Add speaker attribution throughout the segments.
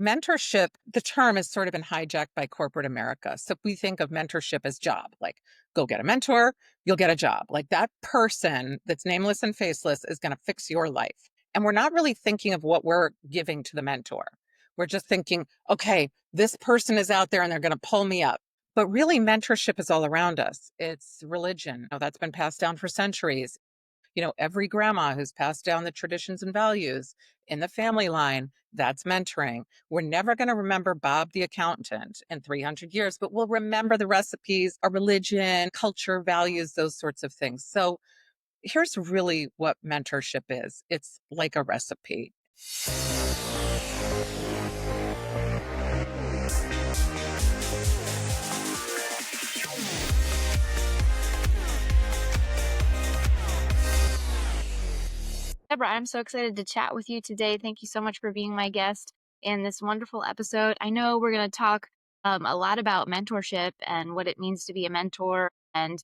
Speaker 1: Mentorship, the term has sort of been hijacked by corporate America. So we think of mentorship as job, like go get a mentor, you'll get a job. Like that person that's nameless and faceless is going to fix your life. And we're not really thinking of what we're giving to the mentor. We're just thinking, okay, this person is out there and they're going to pull me up. But really, mentorship is all around us. It's religion. That's been passed down for centuries. Every grandma who's passed down the traditions and values in the family line, that's mentoring. We're never going to remember Bob the accountant in 300 years, but we'll remember the recipes, our religion, culture, values, those sorts of things. So here's really what mentorship is. It's like a recipe.
Speaker 2: Deborah, I'm so excited to chat with you today. Thank you so much for being my guest in this wonderful episode. I know we're going to talk a lot about mentorship and what it means to be a mentor, and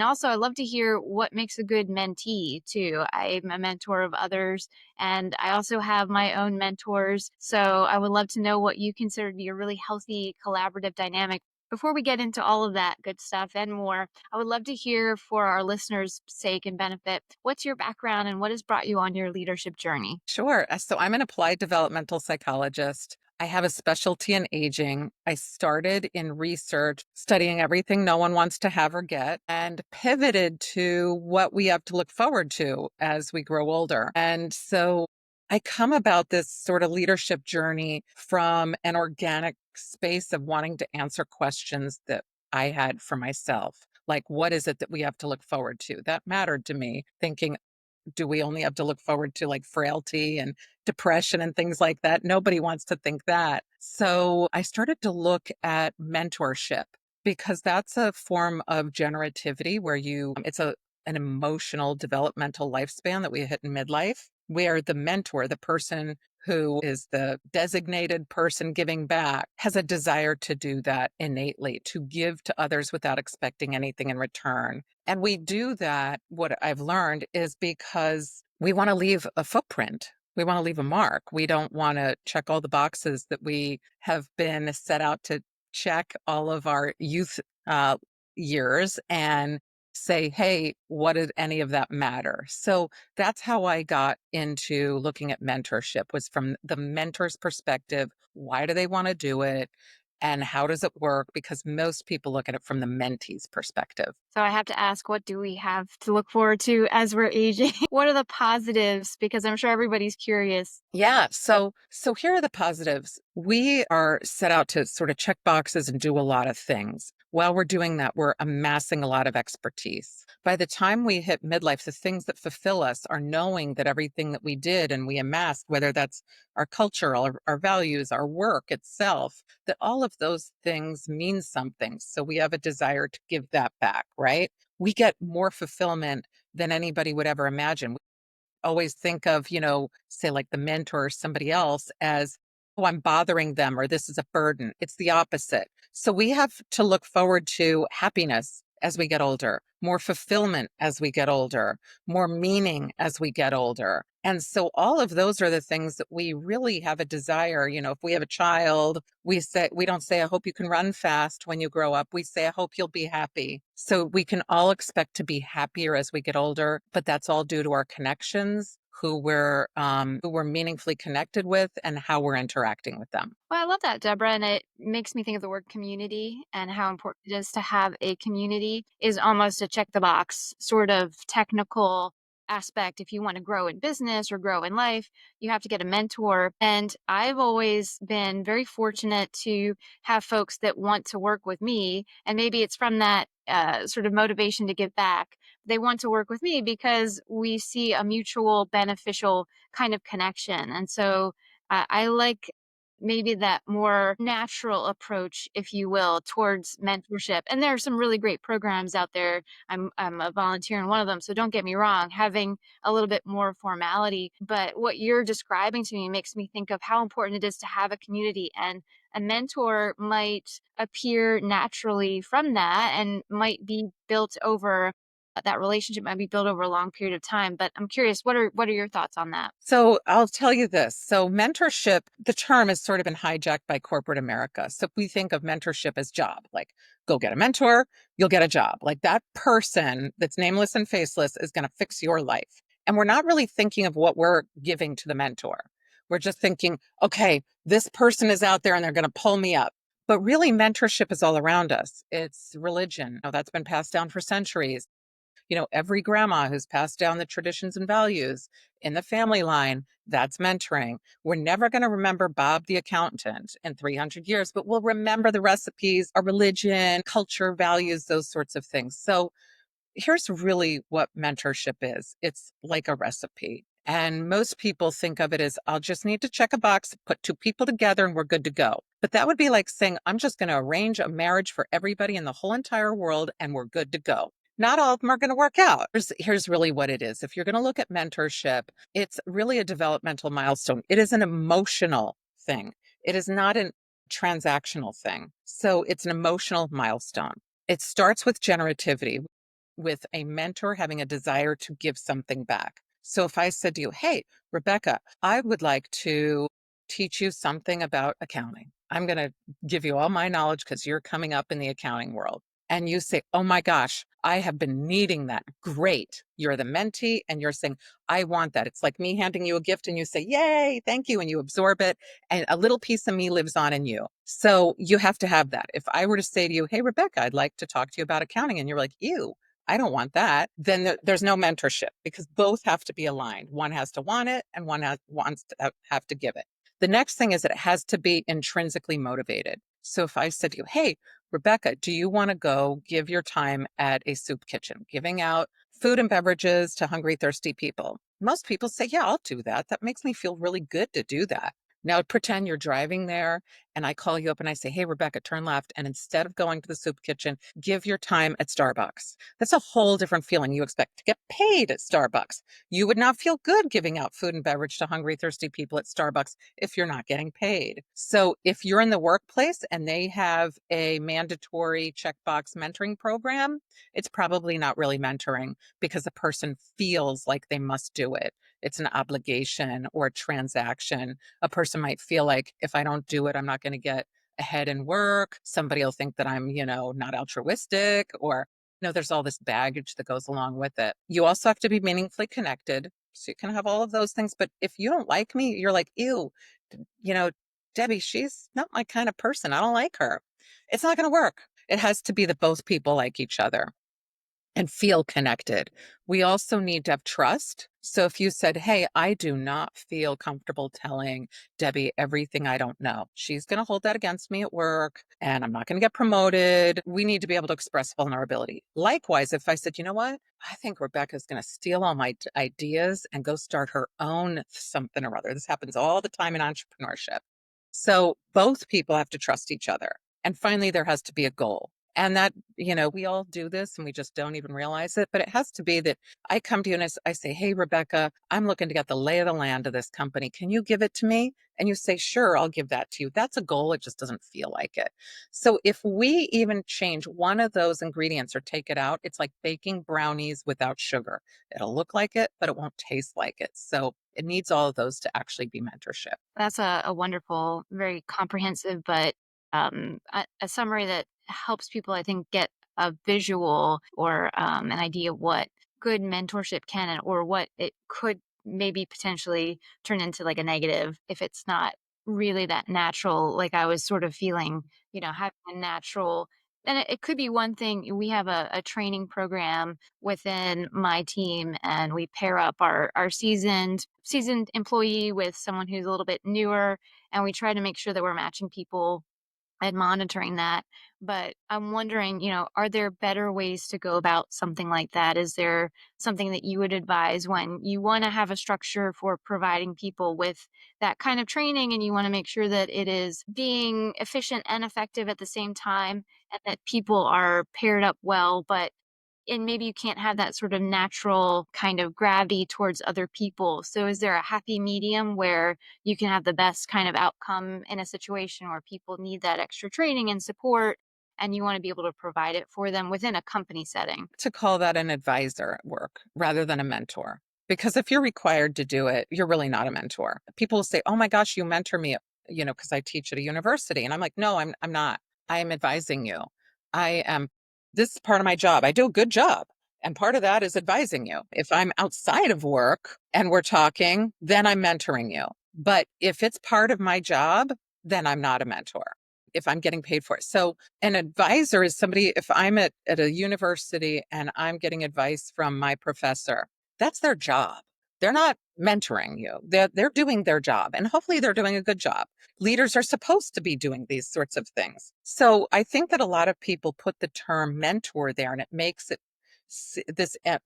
Speaker 2: also I love to hear what makes a good mentee too. I'm a mentor of others, and I also have my own mentors. So I would love to know what you consider to be a really healthy collaborative dynamic. Before we get into all of that good stuff and more, I would love to hear, for our listeners' sake and benefit, what's your background and what has brought you on your leadership journey?
Speaker 1: Sure. So I'm an applied developmental psychologist. I have a specialty in aging. I started in research, studying everything no one wants to have or get, and pivoted to what we have to look forward to as we grow older. And so I come about this sort of leadership journey from an organic space of wanting to answer questions that I had for myself. Like, what is it that we have to look forward to? That mattered to me, thinking, do we only have to look forward to like frailty and depression and things like that? Nobody wants to think that. So I started to look at mentorship because that's a form of generativity where it's an emotional developmental lifespan that we hit in midlife, where the mentor, the person who is the designated person giving back, has a desire to do that innately, to give to others without expecting anything in return. And we do that, what I've learned is because we want to leave a footprint. We want to leave a mark. We don't want to check all the boxes that we have been set out to check all of our youth years and say, hey, what did any of that matter? So that's how I got into looking at mentorship, was from the mentor's perspective. Why do they want to do it? And how does it work? Because most people look at it from the mentee's perspective.
Speaker 2: So I have to ask, what do we have to look forward to as we're aging? What are the positives? Because I'm sure everybody's curious.
Speaker 1: Yeah. So here are the positives. We are set out to sort of check boxes and do a lot of things. While we're doing that, we're amassing a lot of expertise. By the time we hit midlife, the things that fulfill us are knowing that everything that we did and we amassed, whether that's our culture, our values, our work itself, that all of those things mean something. So we have a desire to give that back, right? We get more fulfillment than anybody would ever imagine. Always think of, say like the mentor or somebody else as, oh, I'm bothering them or this is a burden. It's the opposite. So we have to look forward to happiness as we get older, more fulfillment as we get older, more meaning as we get older. And so all of those are the things that we really have a desire. If we have a child, we don't say, I hope you can run fast when you grow up. We say, I hope you'll be happy. So we can all expect to be happier as we get older, but that's all due to our connections, who we're meaningfully connected with, and how we're interacting with them.
Speaker 2: Well, I love that, Deborah. And it makes me think of the word community and how important it is to have a community is almost a check the box sort of technical aspect. If you want to grow in business or grow in life, you have to get a mentor. And I've always been very fortunate to have folks that want to work with me. And maybe it's from that sort of motivation to give back. They want to work with me because we see a mutual beneficial kind of connection. And so I like maybe that more natural approach, if you will, towards mentorship. And there are some really great programs out there. I'm a volunteer in one of them, so don't get me wrong, having a little bit more formality. But what you're describing to me makes me think of how important it is to have a community, and a mentor might appear naturally from that and might be built over that relationship might be built over a long period of time. But I'm curious, what are your thoughts on that?
Speaker 1: So I'll tell you this. So mentorship, the term has sort of been hijacked by corporate America. So we think of mentorship as job, like go get a mentor, you'll get a job. Like that person that's nameless and faceless is going to fix your life. And we're not really thinking of what we're giving to the mentor. We're just thinking, okay, this person is out there and they're going to pull me up. But really, mentorship is all around us. It's religion. Oh, that's been passed down for centuries. Every grandma who's passed down the traditions and values in the family line, that's mentoring. We're never going to remember Bob the accountant in 300 years, but we'll remember the recipes, our religion, culture, values, those sorts of things. So here's really what mentorship is. It's like a recipe. And most people think of it as I'll just need to check a box, put two people together, and we're good to go. But that would be like saying, I'm just going to arrange a marriage for everybody in the whole entire world, and we're good to go. Not all of them are going to work out. Here's really what it is. If you're going to look at mentorship, it's really a developmental milestone. It is an emotional thing, it is not a transactional thing. So it's an emotional milestone. It starts with generativity, with a mentor having a desire to give something back. So if I said to you, hey, Rebecca, I would like to teach you something about accounting. I'm going to give you all my knowledge because you're coming up in the accounting world. And you say, oh my gosh, I have been needing that. Great. You're the mentee and you're saying, I want that. It's like me handing you a gift and you say, yay, thank you. And you absorb it. And a little piece of me lives on in you. So you have to have that. If I were to say to you, hey, Rebecca, I'd like to talk to you about accounting. And you're like, ew, I don't want that. Then there's no mentorship because both have to be aligned. One has to want it and wants to have to give it. The next thing is that it has to be intrinsically motivated. So if I said to you, hey, Rebecca, do you want to go give your time at a soup kitchen, giving out food and beverages to hungry, thirsty people? Most people say, yeah, I'll do that. That makes me feel really good to do that. Now pretend you're driving there and I call you up and I say, hey, Rebecca, turn left. And instead of going to the soup kitchen, give your time at Starbucks. That's a whole different feeling. You expect to get paid at Starbucks. You would not feel good giving out food and beverage to hungry, thirsty people at Starbucks if you're not getting paid. So if you're in the workplace and they have a mandatory checkbox mentoring program, it's probably not really mentoring because the person feels like they must do it. It's an obligation or a transaction. A person might feel like if I don't do it, I'm not going to get ahead in work. Somebody will think that I'm, not altruistic, or there's all this baggage that goes along with it. You also have to be meaningfully connected. So you can have all of those things. But if you don't like me, you're like, ew, you know, Debbie, she's not my kind of person. I don't like her. It's not going to work. It has to be that both people like each other and feel connected. We also need to have trust. So if you said, hey, I do not feel comfortable telling Debbie everything I don't know, she's going to hold that against me at work and I'm not going to get promoted. We need to be able to express vulnerability. Likewise, if I said, you know what, I think Rebecca's going to steal all my ideas and go start her own something or other. This happens all the time in entrepreneurship. So both people have to trust each other. And finally, there has to be a goal. And that, we all do this and we just don't even realize it. But it has to be that I come to you and I say, hey, Rebecca, I'm looking to get the lay of the land of this company. Can you give it to me? And you say, sure, I'll give that to you. That's a goal. It just doesn't feel like it. So if we even change one of those ingredients or take it out, it's like baking brownies without sugar. It'll look like it, but it won't taste like it. So it needs all of those to actually be mentorship.
Speaker 2: That's a wonderful, very comprehensive, but a summary that helps people, I think, get a visual or an idea of what good mentorship can or what it could maybe potentially turn into like a negative if it's not really that natural. Like I was sort of feeling, having a natural. And it could be one thing. We have a training program within my team, and we pair up our seasoned employee with someone who's a little bit newer, and we try to make sure that we're matching people and monitoring that. But I'm wondering, are there better ways to go about something like that? Is there something that you would advise when you want to have a structure for providing people with that kind of training and you want to make sure that it is being efficient and effective at the same time and that people are paired up well, but and maybe you can't have that sort of natural kind of gravity towards other people. So is there a happy medium where you can have the best kind of outcome in a situation where people need that extra training and support and you want to be able to provide it for them within a company setting.
Speaker 1: To call that an advisor at work rather than a mentor. Because if you're required to do it, you're really not a mentor. People will say, "Oh my gosh, you mentor me," because I teach at a university. And I'm like, "No, I'm not. I am advising you. I am this is part of my job. I do a good job. And part of that is advising you. If I'm outside of work and we're talking, then I'm mentoring you. But if it's part of my job, then I'm not a mentor if I'm getting paid for it." So an advisor is somebody, if I'm at a university and I'm getting advice from my professor, that's their job. They're not mentoring you. They're doing their job and hopefully they're doing a good job. Leaders are supposed to be doing these sorts of things. So I think that a lot of people put the term mentor there and it makes it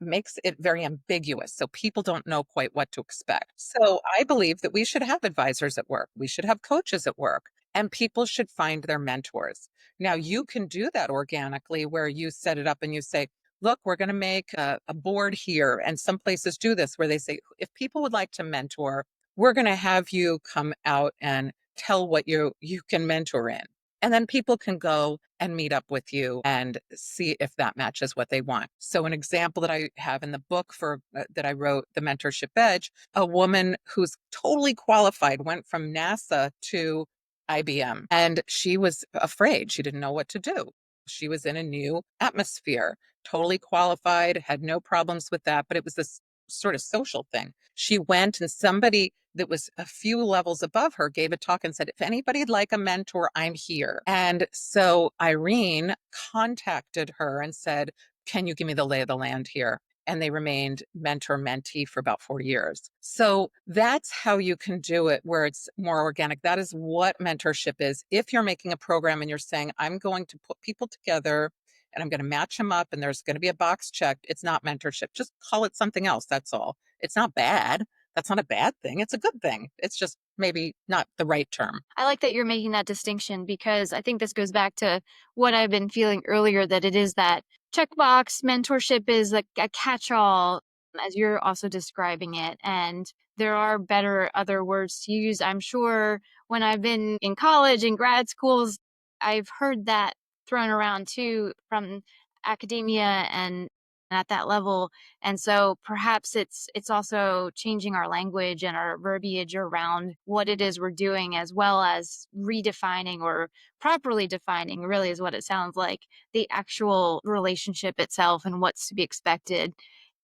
Speaker 1: makes it very ambiguous. So people don't know quite what to expect. So I believe that we should have advisors at work. We should have coaches at work and people should find their mentors. Now, you can do that organically where you set it up and you say, "Look, we're going to make a board here." And some places do this where they say, "If people would like to mentor, we're going to have you come out and tell what you can mentor in." And then people can go and meet up with you and see if that matches what they want. So, an example that I have in the book that I wrote, The Mentorship Edge, a woman who's totally qualified went from NASA to IBM. And she was afraid. She didn't know what to do. She was in a new atmosphere, totally qualified, had no problems with that, but it was this sort of social thing. She went and somebody that was a few levels above her gave a talk and said, "If anybody'd like a mentor, I'm here." And so Irene contacted her and said, "Can you give me the lay of the land here?" And they remained mentor mentee for about 4 years. So that's how you can do it where it's more organic. That is what mentorship is. If you're making a program and you're saying, "I'm going to put people together and I'm going to match them up and there's going to be a box checked," it's not mentorship. Just call it something else. That's all. It's not bad. That's not a bad thing. It's a good thing. It's just maybe not the right term.
Speaker 2: I like that you're making that distinction because I think this goes back to what I've been feeling earlier, that it is that checkbox mentorship is like a catch all, as you're also describing it. And there are better other words to use. I'm sure when I've been in college and grad schools, I've heard that thrown around too from academia and at that level. And so perhaps it's also changing our language and our verbiage around what it is we're doing, as well as redefining or properly defining, really is what it sounds like, the actual relationship itself and what's to be expected.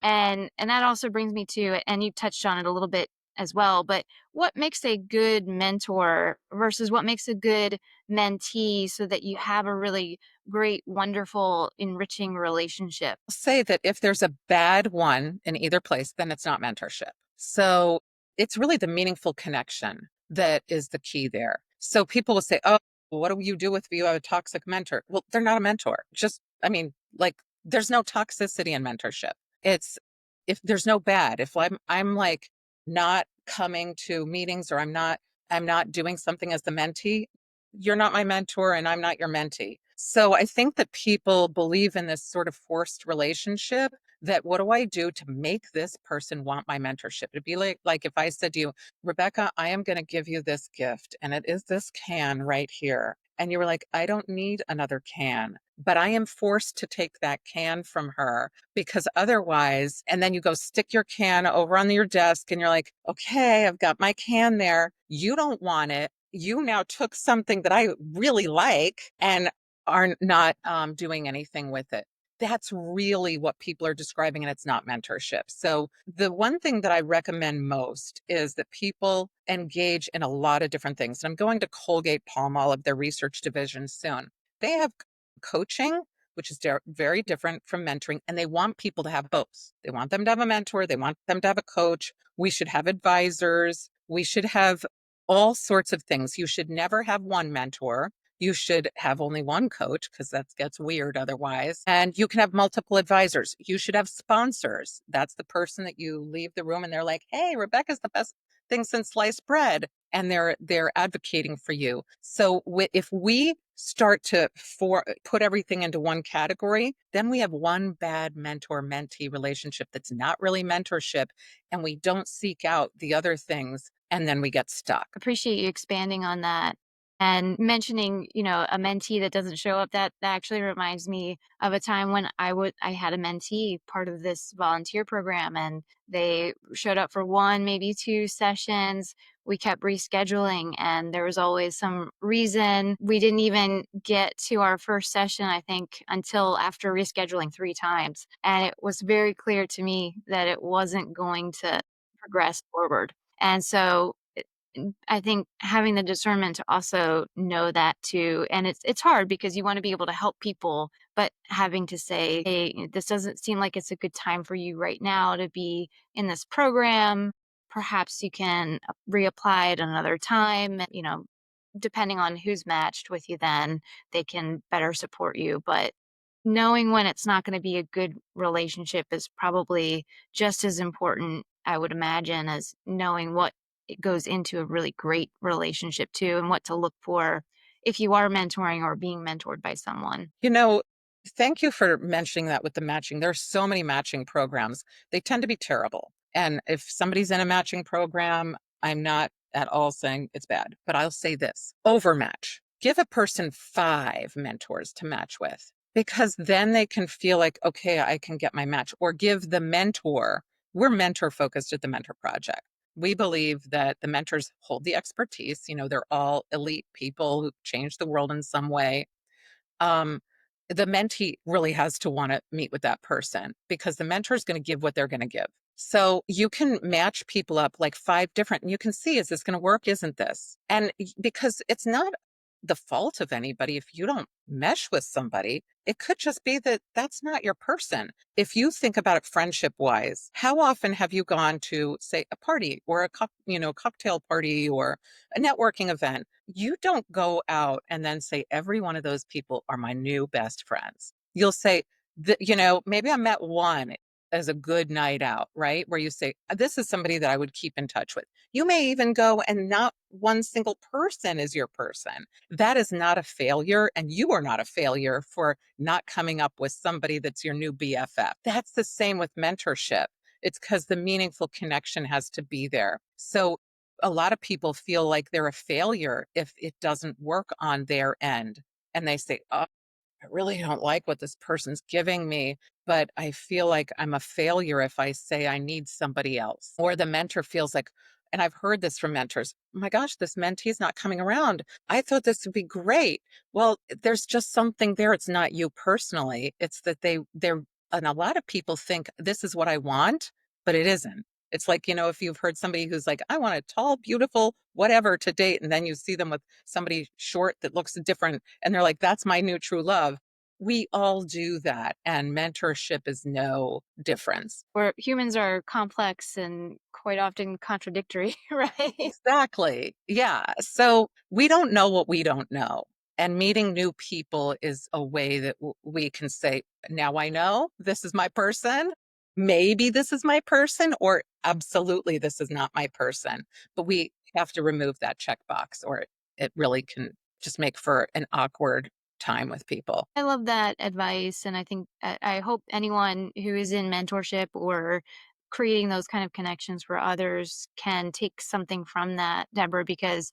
Speaker 2: And that also brings me to, and you touched on it a little bit as well, but what makes a good mentor versus what makes a good mentee so that you have a really great, wonderful, enriching relationship?
Speaker 1: Say that if there's a bad one in either place, then it's not mentorship. So it's really the meaningful connection that is the key there. So people will say, "Oh, what do you do if you have a toxic mentor?" Well, they're not a mentor. Just, I mean, like, there's no toxicity in mentorship. It's if there's no bad, if I'm like not coming to meetings or I'm not doing something as the mentee, you're not my mentor and I'm not your mentee. So I think that people believe in this sort of forced relationship that what do I do to make this person want my mentorship? It'd be like if I said to you, "Rebecca, I am going to give you this gift and it is this can right here." And you were like, "I don't need another can, but I am forced to take that can from her because otherwise," and then you go stick your can over on your desk and you're like, "Okay, I've got my can there." You don't want it. You now took something that I really like and are not doing anything with it. That's really what people are describing, and it's not mentorship. So, the one thing that I recommend most is that people engage in a lot of different things. And I'm going to Colgate Palmolive, their research division, soon. They have coaching, which is very different from mentoring, and they want people to have both. They want them to have a mentor, they want them to have a coach. We should have advisors, we should have all sorts of things. You should never have one mentor. You should have only one coach because that gets weird otherwise. And you can have multiple advisors. You should have sponsors. That's the person that you leave the room and they're like, "Hey, Rebecca's the best thing since sliced bread." And they're advocating for you. So if we start to put everything into one category, then we have one bad mentor mentee relationship that's not really mentorship, and we don't seek out the other things, and then we get stuck.
Speaker 2: Appreciate you expanding on that. And mentioning, a mentee that doesn't show up, that actually reminds me of a time when I had a mentee part of this volunteer program, and they showed up for 1, maybe 2 sessions. We kept rescheduling, and there was always some reason. We didn't even get to our first session, I think, until after rescheduling 3 times, and it was very clear to me that it wasn't going to progress forward. And so I think having the discernment to also know that too, and it's hard because you wanna be able to help people, but having to say, "Hey, this doesn't seem like it's a good time for you right now to be in this program. Perhaps you can reapply at another time," and, depending on who's matched with you then, they can better support you, but knowing when it's not gonna be a good relationship is probably just as important, I would imagine, as knowing what it goes into a really great relationship too, and what to look for if you are mentoring or being mentored by someone.
Speaker 1: You know, thank you for mentioning that with the matching. There are so many matching programs. They tend to be terrible. And if somebody's in a matching program, I'm not at all saying it's bad, but I'll say this: overmatch. Give a person 5 mentors to match with, because then they can feel like, okay, I can get my match. Or give the mentor, we're mentor focused at the Mentor Project. We believe that the mentors hold the expertise. They're all elite people who change the world in some way. um, the mentee really has to want to meet with that person, because the mentor is going to give what they're going to give. So you can match people up like 5 different, and you can see, is this going to work? Isn't this? And because it's not the fault of anybody if you don't mesh with somebody, it could just be that that's not your person. If you think about it friendship wise, how often have you gone to, say, a party or cocktail party or a networking event? You don't go out and then say, every one of those people are my new best friends. You'll say, maybe I met one as a good night out, right? Where you say, this is somebody that I would keep in touch with. You may even go and not one single person is your person. That is not a failure. And you are not a failure for not coming up with somebody that's your new BFF. That's the same with mentorship. It's because the meaningful connection has to be there. So a lot of people feel like they're a failure if it doesn't work on their end. And they say, oh, I really don't like what this person's giving me, but I feel like I'm a failure if I say I need somebody else. Or the mentor feels like, and I've heard this from mentors, oh my gosh, this mentee's not coming around. I thought this would be great. Well, there's just something there. It's not you personally. It's that and a lot of people think this is what I want, but it isn't. It's like, if you've heard somebody who's like, I want a tall, beautiful, whatever to date, and then you see them with somebody short that looks different, and they're like, that's my new true love. We all do that, and mentorship is no difference.
Speaker 2: Where humans are complex and quite often contradictory, right?
Speaker 1: Exactly. Yeah. So we don't know what we don't know. And meeting new people is a way that we can say, now I know this is my person. Maybe this is my person, or absolutely this is not my person. But we have to remove that checkbox, or it really can just make for an awkward time with people.
Speaker 2: I love that advice, and I think I hope anyone who is in mentorship or creating those kind of connections for others can take something from that, Deborah, because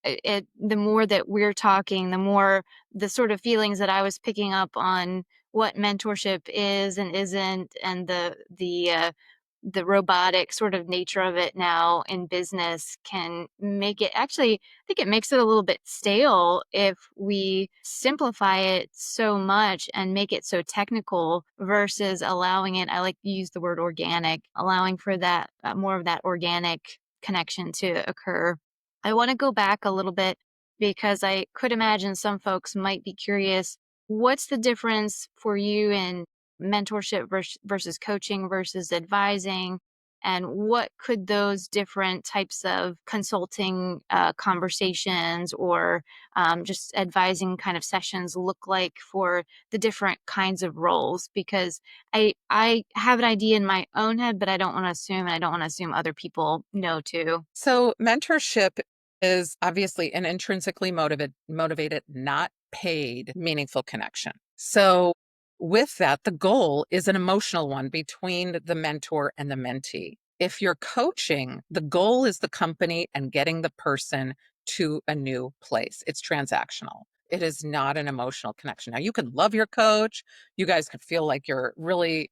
Speaker 2: the more that we're talking, the more the sort of feelings that I was picking up on what mentorship is and isn't, and the robotic sort of nature of it now in business can make it actually, I think it makes it a little bit stale if we simplify it so much and make it so technical versus allowing it. I like to use the word organic, allowing for that more of that organic connection to occur. I want to go back a little bit because I could imagine some folks might be curious, what's the difference for you in mentorship versus coaching versus advising, and what could those different types of consulting conversations or just advising kind of sessions look like for the different kinds of roles? Because I have an idea in my own head, but I don't want to assume, and I don't want to assume other people know too.
Speaker 1: So mentorship is obviously an intrinsically motivated, not paid, meaningful connection. So with that, the goal is an emotional one between the mentor and the mentee. If you're coaching, the goal is the company and getting the person to a new place. It's transactional. It is not an emotional connection. Now, you could love your coach. You guys could feel like you're really,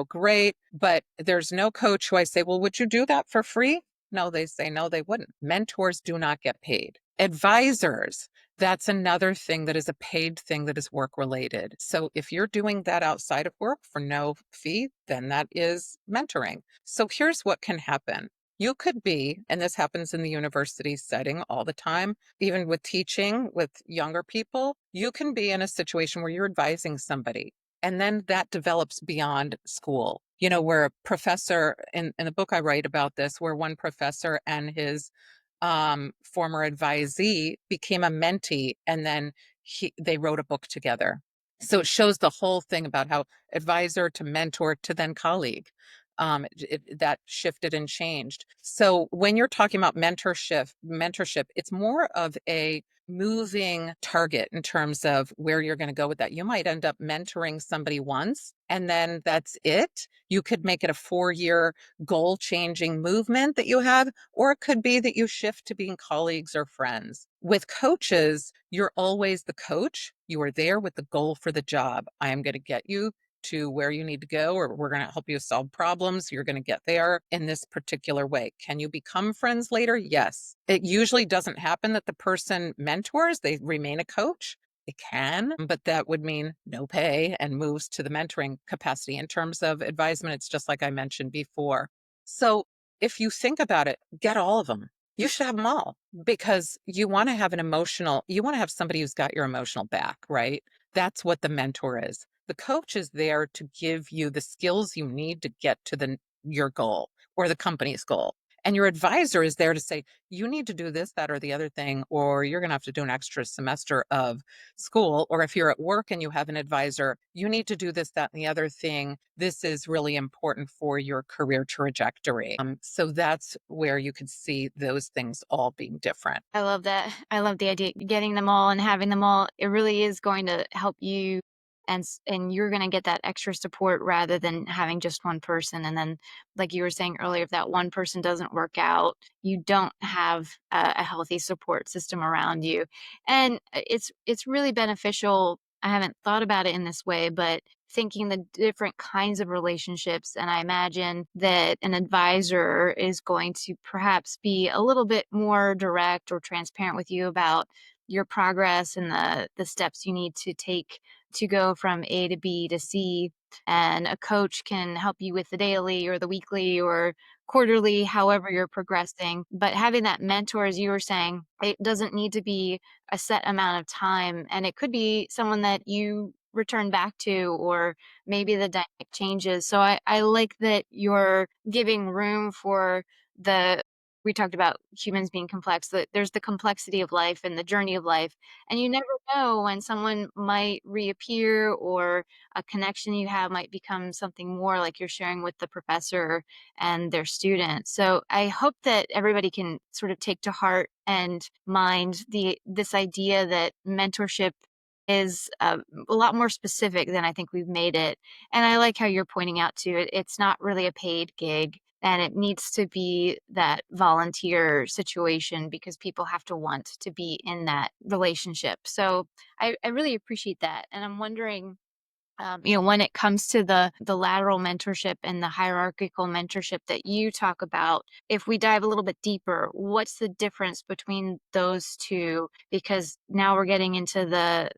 Speaker 1: great, but there's no coach who I say, well, would you do that for free? No, they say no, they wouldn't. Mentors do not get paid. Advisors, that's another thing that is a paid thing that is work related. So if you're doing that outside of work for no fee, then that is mentoring. So here's what can happen. You could be, and this happens in the university setting all the time, even with teaching with younger people, you can be in a situation where you're advising somebody. And then that develops beyond school. Where a professor, in the book I write about this, where one professor and his former advisee became a mentee, and then they wrote a book together. So it shows the whole thing about how advisor to mentor to then colleague, that shifted and changed. So when you're talking about mentorship, it's more of a moving target in terms of where you're going to go with that. You might end up mentoring somebody once and then that's it. You could make it a 4-year goal changing movement that you have, or it could be that you shift to being colleagues or friends. With coaches, you're always the coach. You are there with the goal for the job. I am going to get you to where you need to go, or we're going to help you solve problems. You're going to get there in this particular way. Can you become friends later? Yes. It usually doesn't happen that the person mentors, they remain a coach. It can, but that would mean no pay and moves to the mentoring capacity. In terms of advisement, it's just like I mentioned before. So if you think about it, get all of them. You should have them all because you want to have you want to have somebody who's got your emotional back, right? That's what the mentor is. The coach is there to give you the skills you need to get to your goal or the company's goal. And your advisor is there to say, you need to do this, that, or the other thing, or you're going to have to do an extra semester of school. Or if you're at work and you have an advisor, you need to do this, that, and the other thing. This is really important for your career trajectory. So that's where you could see those things all being different.
Speaker 2: I love that. I love the idea getting them all and having them all. It really is going to help you, and you're going to get that extra support rather than having just one person. And then, like you were saying earlier, if that one person doesn't work out, you don't have a healthy support system around you. And it's really beneficial. I haven't thought about it in this way, but thinking the different kinds of relationships. And I imagine that an advisor is going to perhaps be a little bit more direct or transparent with you about your progress and the steps you need to take to go from A to B to C. And a coach can help you with the daily or the weekly or quarterly, however you're progressing. But having that mentor, as you were saying, it doesn't need to be a set amount of time. And it could be someone that you return back to, or maybe the dynamic changes. So I like that you're giving room for the, we talked about humans being complex, that there's the complexity of life and the journey of life. And you never know when someone might reappear, or a connection you have might become something more, like you're sharing with the professor and their students. So I hope that everybody can sort of take to heart and mind this idea that mentorship is a lot more specific than I think we've made it. And I like how you're pointing out too, it's not really a paid gig, and it needs to be that volunteer situation because people have to want to be in that relationship. So I really appreciate that. And I'm wondering, when it comes to the lateral mentorship and the hierarchical mentorship that you talk about, if we dive a little bit deeper, what's the difference between those two? Because now we're getting into the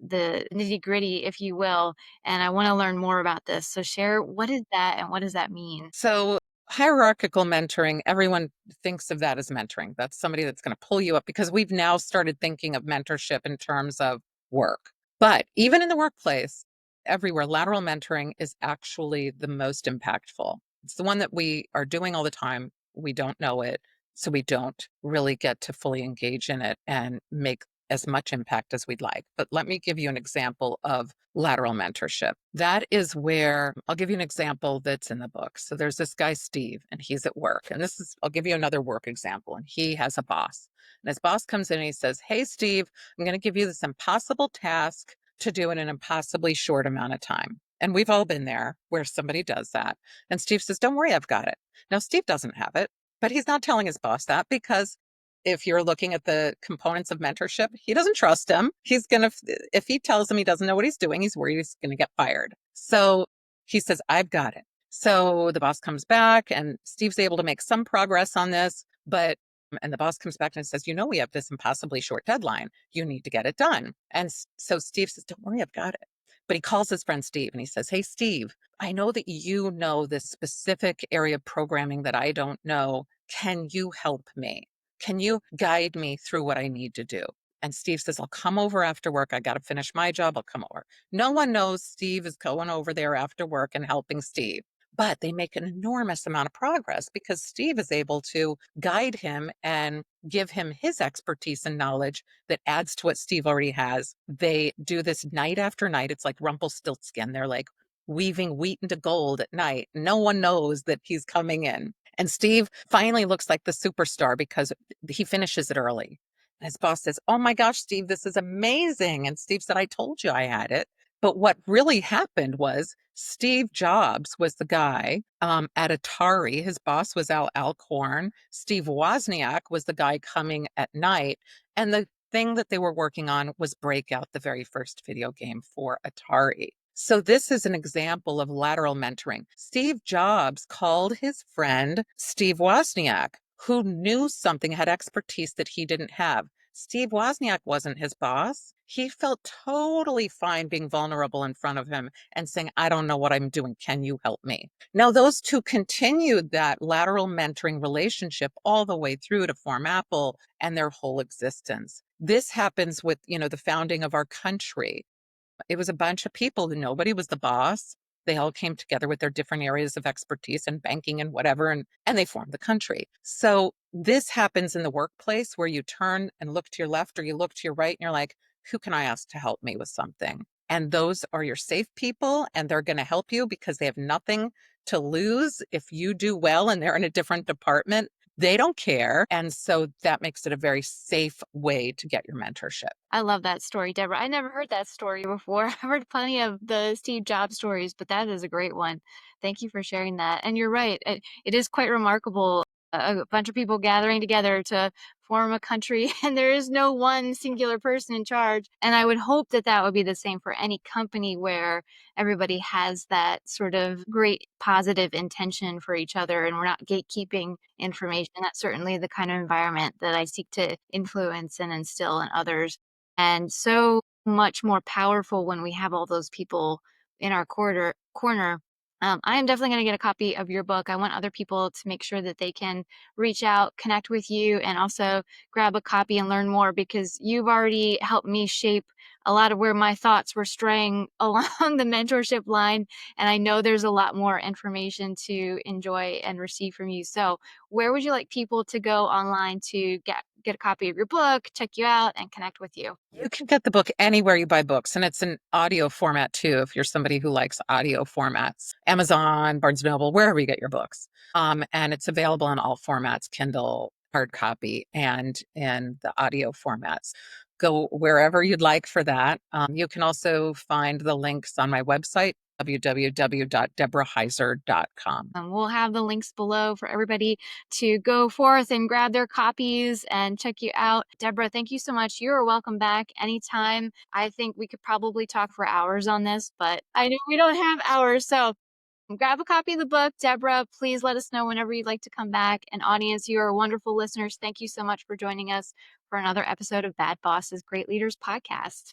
Speaker 2: nitty gritty, if you will, and I want to learn more about this. So share, what is that and what does that mean?
Speaker 1: So hierarchical mentoring, everyone thinks of that as mentoring. That's somebody that's going to pull you up because we've now started thinking of mentorship in terms of work. But even in the workplace, everywhere, lateral mentoring is actually the most impactful. It's the one that we are doing all the time. We don't know it. So we don't really get to fully engage in it and make as much impact as we'd like. But let me give you an example of lateral mentorship. That is where I'll give you an example that's in the book. So there's this guy, Steve, and he's at work. And I'll give you another work example. And he has a boss. And his boss comes in and he says, hey, Steve, I'm going to give you this impossible task to do in an impossibly short amount of time. And we've all been there where somebody does that. And Steve says, don't worry, I've got it. Now, Steve doesn't have it, but he's not telling his boss that because if you're looking at the components of mentorship, he doesn't trust him. He's going to, if he tells him he doesn't know what he's doing, he's worried he's going to get fired. So he says, I've got it. So the boss comes back and Steve's able to make some progress on this, and the boss comes back and says, we have this impossibly short deadline. You need to get it done. And so Steve says, don't worry, I've got it. But he calls his friend Steve and he says, hey, Steve, I know that you know this specific area of programming that I don't know. Can you help me? Can you guide me through what I need to do? And Steve says, I'll come over after work. I got to finish my job. I'll come over. No one knows Steve is going over there after work and helping Steve. But they make an enormous amount of progress because Steve is able to guide him and give him his expertise and knowledge that adds to what Steve already has. They do this night after night. It's like Rumpelstiltskin. They're like weaving wheat into gold at night. No one knows that he's coming in. And Steve finally looks like the superstar because he finishes it early. And his boss says, oh my gosh, Steve, this is amazing. And Steve said, I told you I had it. But what really happened was Steve Jobs was the guy at Atari. His boss was Al Alcorn. Steve Wozniak was the guy coming at night. And the thing that they were working on was Breakout, the very first video game for Atari. So this is an example of lateral mentoring. Steve Jobs called his friend Steve Wozniak, who knew something, had expertise that he didn't have. Steve Wozniak wasn't his boss. He felt totally fine being vulnerable in front of him and saying, I don't know what I'm doing. Can you help me? Now, those two continued that lateral mentoring relationship all the way through to form Apple and their whole existence. This happens with, the founding of our country. It was a bunch of people who nobody was the boss. They all came together with their different areas of expertise and banking and whatever, and they formed the country. So this happens in the workplace where you turn and look to your left or you look to your right and you're like, who can I ask to help me with something? And those are your safe people, and they're going to help you because they have nothing to lose. If you do well and they're in a different department, they don't care. And so that makes it a very safe way to get your mentorship.
Speaker 2: I love that story, Deborah. I never heard that story before. I've heard plenty of the Steve Jobs stories, but that is a great one. Thank you for sharing that. And you're right. It is quite remarkable. A bunch of people gathering together to form a country, and there is no one singular person in charge. And I would hope that that would be the same for any company where everybody has that sort of great positive intention for each other and we're not gatekeeping information. That's certainly the kind of environment that I seek to influence and instill in others, and so much more powerful when we have all those people in our corner. I am definitely going to get a copy of your book. I want other people to make sure that they can reach out, connect with you, and also grab a copy and learn more, because you've already helped me shape a lot of where my thoughts were straying along the mentorship line. And I know there's a lot more information to enjoy and receive from you. So where would you like people to go online to get a copy of your book, check you out, and connect with you?
Speaker 1: You can get the book anywhere you buy books, and it's an audio format too, if you're somebody who likes audio formats. Amazon, Barnes & Noble, wherever you get your books. And it's available in all formats, Kindle, hard copy, and in the audio formats. Go wherever you'd like for that. You can also find the links on my website, www.deborahheiser.com.
Speaker 2: We'll have the links below for everybody to go forth and grab their copies and check you out. Deborah, thank you so much. You're welcome back anytime. I think we could probably talk for hours on this, but I know we don't have hours. So grab a copy of the book. Deborah, please let us know whenever you'd like to come back. And audience, you are wonderful listeners. Thank you so much for joining us for another episode of Bad Bosses, Great Leaders podcast.